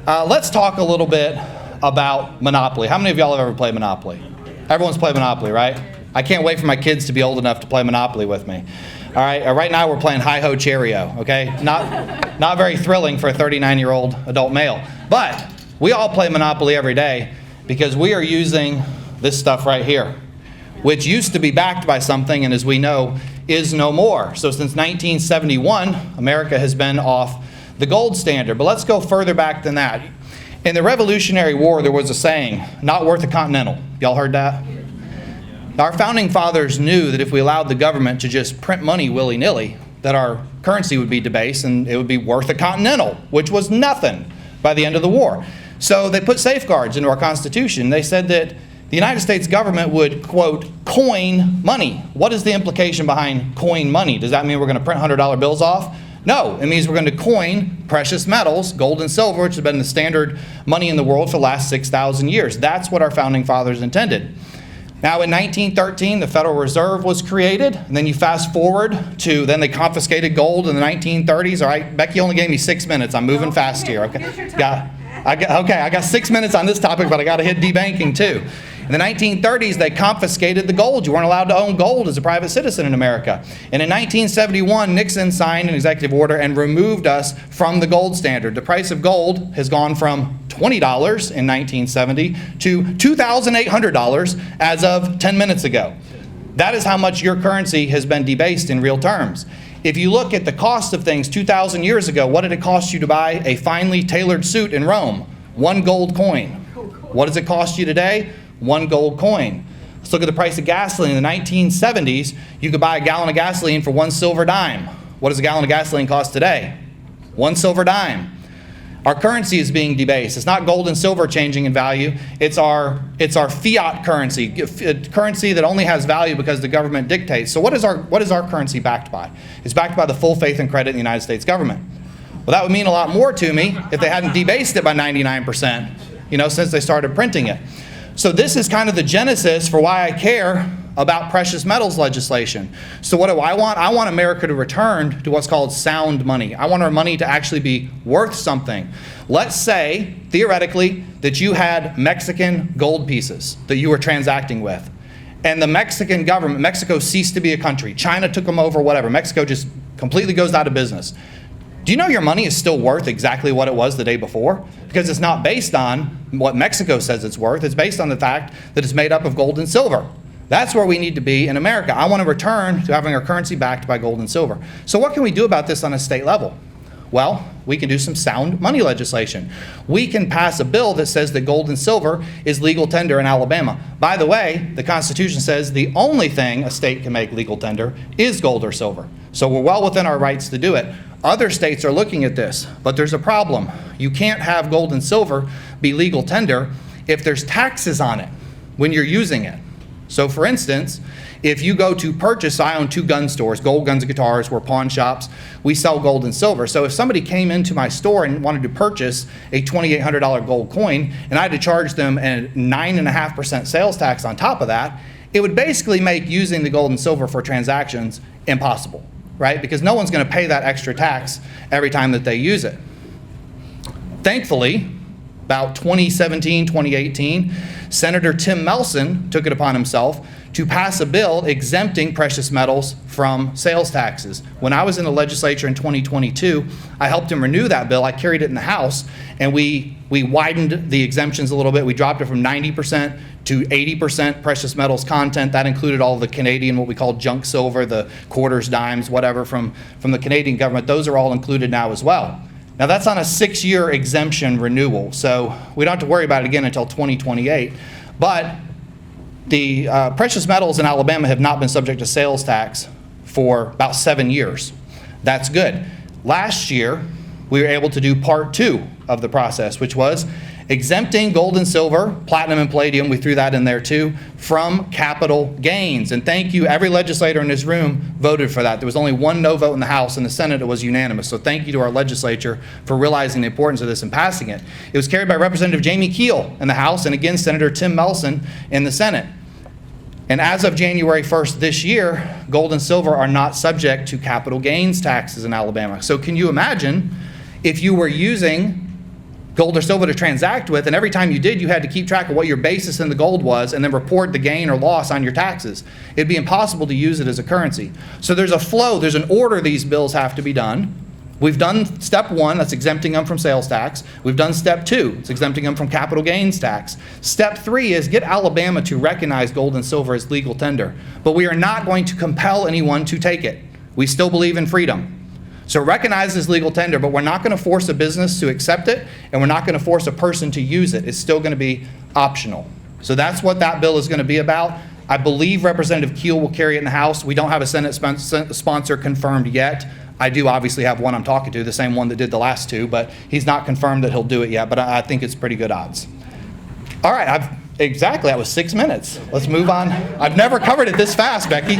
Let's talk a little bit about Monopoly. How many of y'all have ever played Monopoly? Everyone's played Monopoly, right? I can't wait for my kids to be old enough to play Monopoly with me. All right, right now we're playing Hi-Ho Cheerio, okay? Not very thrilling for a 39-year-old adult male. But we all play Monopoly every day because we are using this stuff right here, which used to be backed by something and, as we know, is no more. So since 1971, America has been off the gold standard. But let's go further back than that. In the Revolutionary War, there was a saying, not worth a continental. Y'all heard that? Our founding fathers knew that if we allowed the government to just print money willy-nilly, that our currency would be debased and it would be worth a continental, which was nothing by the end of the war. So they put safeguards into our Constitution. They said that the United States government would, quote, coin money. What is the implication behind coin money? Does that mean we're going to print $100 bills off? No, it means we're going to coin precious metals, gold and silver, which have been the standard money in the world for the last 6,000 years. That's what our founding fathers intended. Now, in 1913, the Federal Reserve was created, and then you fast forward to, then they confiscated gold in the 1930s. All right, Becky only gave me 6 minutes. I'm moving fast here, okay? I got 6 minutes on this topic, but I got to hit debanking too. In the 1930s, they confiscated the gold. You weren't allowed to own gold as a private citizen in America. And in 1971, Nixon signed an executive order and removed us from the gold standard. The price of gold has gone from $20 in 1970 to $2,800 as of 10 minutes ago. That is how much your currency has been debased in real terms. If you look at the cost of things 2,000 years ago, what did it cost you to buy a finely tailored suit in Rome? 1 gold coin. What does it cost you today? 1 gold coin. Let's look at the price of gasoline. In the 1970s, you could buy a gallon of gasoline for 1 silver dime. What does a gallon of gasoline cost today? 1 silver dime. Our currency is being debased. It's not gold and silver changing in value. It's our fiat currency, currency that only has value because the government dictates. So what is our currency backed by? It's backed by the full faith and credit in the United States government. Well, that would mean a lot more to me if they hadn't debased it by 99%, since they started printing it. So this is kind of the genesis for why I care about precious metals legislation. So what do I want? I want America to return to what's called sound money. I want our money to actually be worth something. Let's say, theoretically, that you had Mexican gold pieces that you were transacting with. And the Mexican government, Mexico ceased to be a country. China took them over, whatever. Mexico just completely goes out of business. Do you know your money is still worth exactly what it was the day before? Because it's not based on what Mexico says it's worth. It's based on the fact that it's made up of gold and silver. That's where we need to be in America. I want to return to having our currency backed by gold and silver. So what can we do about this on a state level? Well, we can do some sound money legislation. We can pass a bill that says that gold and silver is legal tender in Alabama. By the way, the Constitution says the only thing a state can make legal tender is gold or silver. So we're well within our rights to do it. Other states are looking at this, but there's a problem. You can't have gold and silver be legal tender if there's taxes on it when you're using it. So for instance, if you go to purchase, I own 2 gun stores, Gold Guns and Guitars, we're pawn shops, we sell gold and silver. So if somebody came into my store and wanted to purchase a $2,800 gold coin, and I had to charge them a 9.5% sales tax on top of that, it would basically make using the gold and silver for transactions impossible, right? Because no one's going to pay that extra tax every time that they use it. Thankfully, about 2017, 2018, Senator Tim Melson took it upon himself to pass a bill exempting precious metals from sales taxes. When I was in the legislature in 2022, I helped him renew that bill. I carried it in the House, and we widened the exemptions a little bit. We dropped it from 90% to 80% precious metals content. That included all the Canadian, what we call junk silver, the quarters, dimes, whatever from the Canadian government. Those are all included now as well. Now that's on a 6-year exemption renewal, so we don't have to worry about it again until 2028. But the precious metals in Alabama have not been subject to sales tax for about 7 years. That's good. Last year, we were able to do part 2 of the process, which was exempting gold and silver, platinum and palladium, we threw that in there too, from capital gains. And thank you, every legislator in this room voted for that. There was only 1 no vote in the House. In the Senate, it was unanimous. So thank you to our legislature for realizing the importance of this and passing it. It was carried by Representative Jamie Keel in the House, and again, Senator Tim Melson in the Senate. And as of January 1st this year, gold and silver are not subject to capital gains taxes in Alabama. So can you imagine if you were using gold or silver to transact with, and every time you did, you had to keep track of what your basis in the gold was and then report the gain or loss on your taxes. It'd be impossible to use it as a currency. So there's a flow, there's an order these bills have to be done. We've done step 1, that's exempting them from sales tax. We've done step 2, it's exempting them from capital gains tax. Step 3 is get Alabama to recognize gold and silver as legal tender. But we are not going to compel anyone to take it. We still believe in freedom. So recognize as legal tender, but we're not going to force a business to accept it, and we're not going to force a person to use it. It's still going to be optional. So that's what that bill is going to be about. I believe Representative Keel will carry it in the House. We don't have a Senate sponsor confirmed yet. I do obviously have one I'm talking to, the same one that did the last 2, but he's not confirmed that he'll do it yet, but I think it's pretty good odds. All right, exactly, that was 6 minutes. Let's move on. I've never covered it this fast, Becky.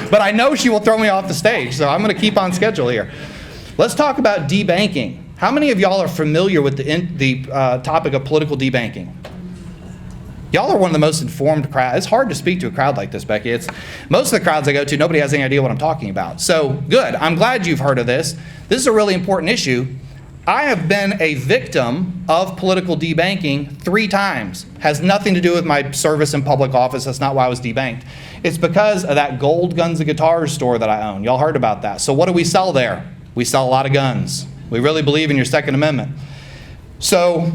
But I know she will throw me off the stage, so I'm going to keep on schedule here. Let's talk about debanking. How many of y'all are familiar with the topic of political debanking? Y'all are one of the most informed crowds. It's hard to speak to a crowd like this, Becky. Most of the crowds I go to, nobody has any idea what I'm talking about. So good. I'm glad you've heard of this. This is a really important issue. I have been a victim of political debanking 3 times. Has nothing to do with my service in public office. That's not why I was debanked. It's because of that Gold Guns and Guitars store that I own. Y'all heard about that. So what do we sell there? We sell a lot of guns. We really believe in your Second Amendment. So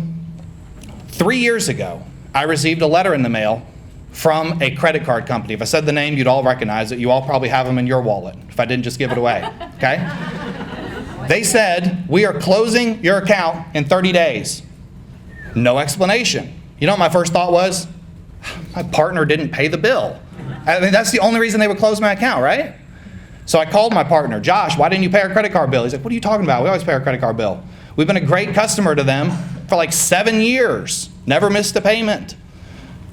3 years ago, I received a letter in the mail from a credit card company. If I said the name, you'd all recognize it. You all probably have them in your wallet if I didn't just give it away, okay? They said, we are closing your account in 30 days. No explanation. You know what my first thought was? My partner didn't pay the bill. I mean, that's the only reason they would close my account, right? So I called my partner, Josh, why didn't you pay our credit card bill? He's like, what are you talking about? We always pay our credit card bill. We've been a great customer to them for like 7 years. Never missed a payment.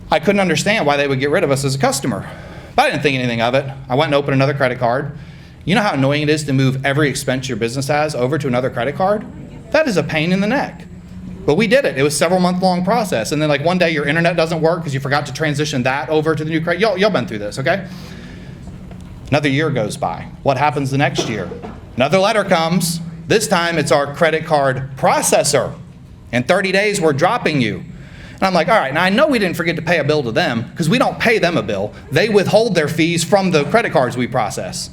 I couldn't understand why they would get rid of us as a customer. But I didn't think anything of it. I went and opened another credit card. You know how annoying it is to move every expense your business has over to another credit card? That is a pain in the neck. But we did it. It was a several month-long process. And then like one day your internet doesn't work because you forgot to transition that over to the new credit. Y'all been through this, okay? Another year goes by. What happens the next year? Another letter comes. This time it's our credit card processor. In 30 days, we're dropping you. And I'm like, all right, now I know we didn't forget to pay a bill to them because we don't pay them a bill. They withhold their fees from the credit cards we process.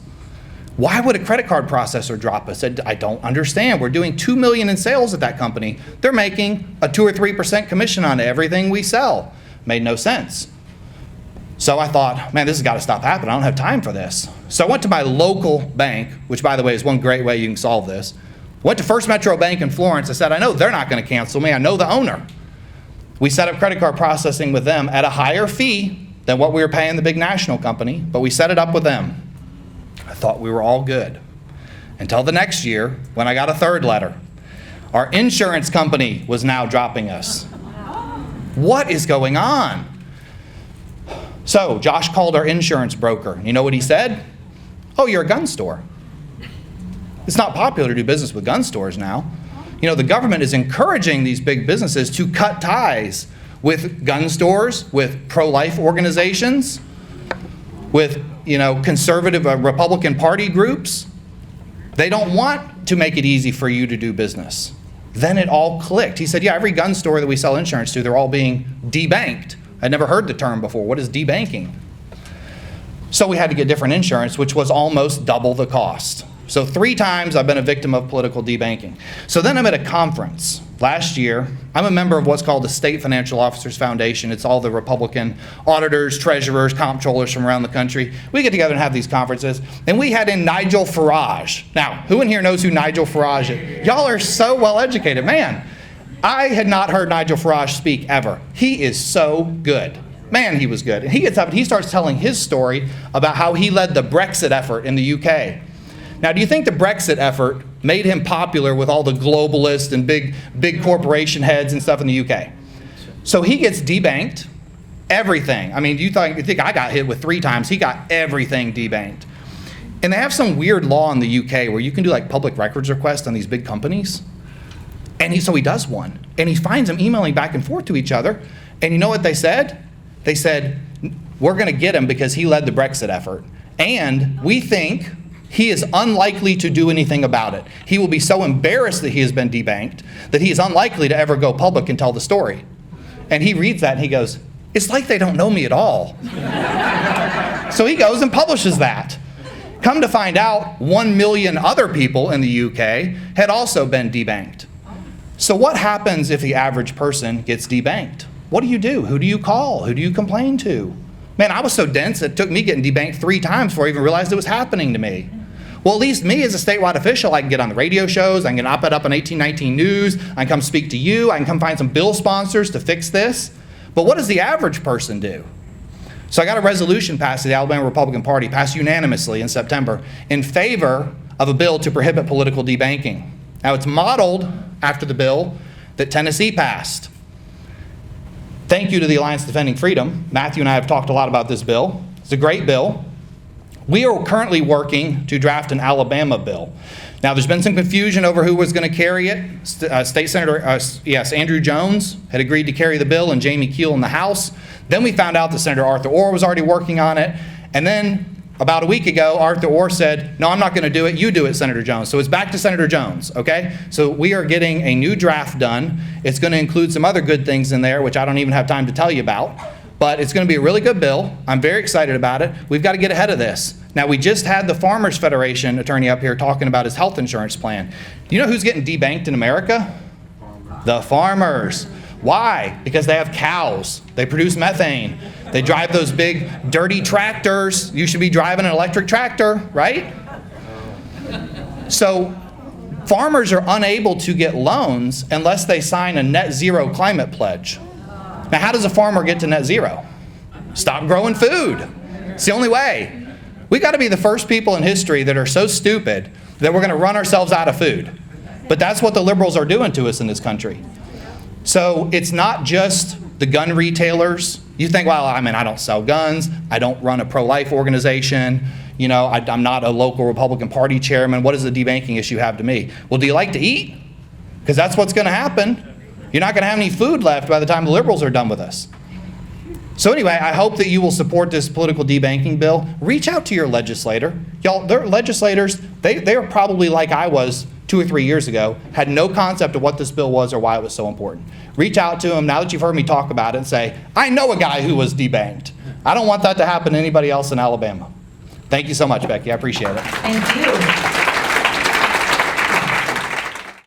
Why would a credit card processor drop us? I don't understand. We're doing $2 million in sales at that company. They're making a 2 or 3% commission on everything we sell. Made no sense. So I thought, man, this has got to stop happening. I don't have time for this. So I went to my local bank, which by the way is one great way you can solve this. Went to First Metro Bank in Florence. I said, I know they're not going to cancel me. I know the owner. We set up credit card processing with them at a higher fee than what we were paying the big national company, but we set it up with them. I thought we were all good. Until the next year, when I got a third letter. Our insurance company was now dropping us. What is going on? So Josh called our insurance broker. You know what he said? Oh, you're a gun store. It's not popular to do business with gun stores now. You know, the government is encouraging these big businesses to cut ties with gun stores, with pro-life organizations, with, you know, conservative Republican Party groups. They don't want to make it easy for you to do business. Then it all clicked. He said, yeah, every gun store that we sell insurance to, they're all being debanked. I'd never heard the term before. What is debanking? So we had to get different insurance, which was almost double the cost. So 3 times I've been a victim of political debanking. So then I'm at a conference last year. I'm a member of what's called the State Financial Officers Foundation. It's all the Republican auditors, treasurers, comptrollers from around the country. We get together and have these conferences. And we had in Nigel Farage. Now, who in here knows who Nigel Farage is? Y'all are so well educated. Man, I had not heard Nigel Farage speak ever. He is so good. Man, he was good. And he gets up and he starts telling his story about how he led the Brexit effort in the UK. Now, do you think the Brexit effort made him popular with all the globalists and big corporation heads and stuff in the UK? So he gets debanked, everything. I mean, you think I got hit with 3 times. He got everything debanked. And they have some weird law in the UK where you can do like public records requests on these big companies. And so he does one. And he finds them emailing back and forth to each other. And you know what they said? They said, we're going to get him because he led the Brexit effort. And we think he is unlikely to do anything about it. He will be so embarrassed that he has been debanked that he is unlikely to ever go public and tell the story. And he reads that and he goes, it's like they don't know me at all. So he goes and publishes that. Come to find out, 1 million other people in the UK had also been debanked. So what happens if the average person gets debanked? What do you do? Who do you call? Who do you complain to? Man, I was so dense it took me getting debanked 3 times before I even realized it was happening to me. Well, at least me as a statewide official, I can get on the radio shows, I can get an op-ed up on 1819 News, I can come speak to you, I can come find some bill sponsors to fix this. But what does the average person do? So I got a resolution passed to the Alabama Republican Party, passed unanimously in September, in favor of a bill to prohibit political debanking. Now it's modeled after the bill that Tennessee passed. Thank you to the Alliance Defending Freedom. Matthew and I have talked a lot about this bill. It's a great bill. We are currently working to draft an Alabama bill. Now, there's been some confusion over who was going to carry it. State Senator, Andrew Jones had agreed to carry the bill and Jamie Keel in the House. Then we found out that Senator Arthur Orr was already working on it. And then about a week ago, Arthur Orr said, no, I'm not going to do it. You do it, Senator Jones. So it's back to Senator Jones, okay? So we are getting a new draft done. It's going to include some other good things in there, which I don't even have time to tell you about. But it's going to be a really good bill. I'm very excited about it. We've got to get ahead of this. Now, we just had the Farmers Federation attorney up here talking about his health insurance plan. Do you know who's getting debanked in America? The farmers. Why? Because they have cows. They produce methane. They drive those big, dirty tractors. You should be driving an electric tractor, right? So farmers are unable to get loans unless they sign a net zero climate pledge. Now, how does a farmer get to net zero? Stop growing food. It's the only way. We got to be the first people in history that are so stupid that we're going to run ourselves out of food. But that's what the liberals are doing to us in this country. So it's not just the gun retailers. You think, well, I mean, I don't sell guns. I don't run a pro-life organization. You know, I'm not a local Republican Party chairman. What does the debanking issue have to me? Well, do you like to eat? Because that's what's going to happen. You're not going to have any food left by the time the liberals are done with us. So anyway, I hope that you will support this political debanking bill. Reach out to your legislator. Y'all, their legislators, they are probably like I was 2 or 3 years ago, had no concept of what this bill was or why it was so important. Reach out to them now that you've heard me talk about it and say, I know a guy who was debanked. I don't want that to happen to anybody else in Alabama. Thank you so much, Becky. I appreciate it. Thank you.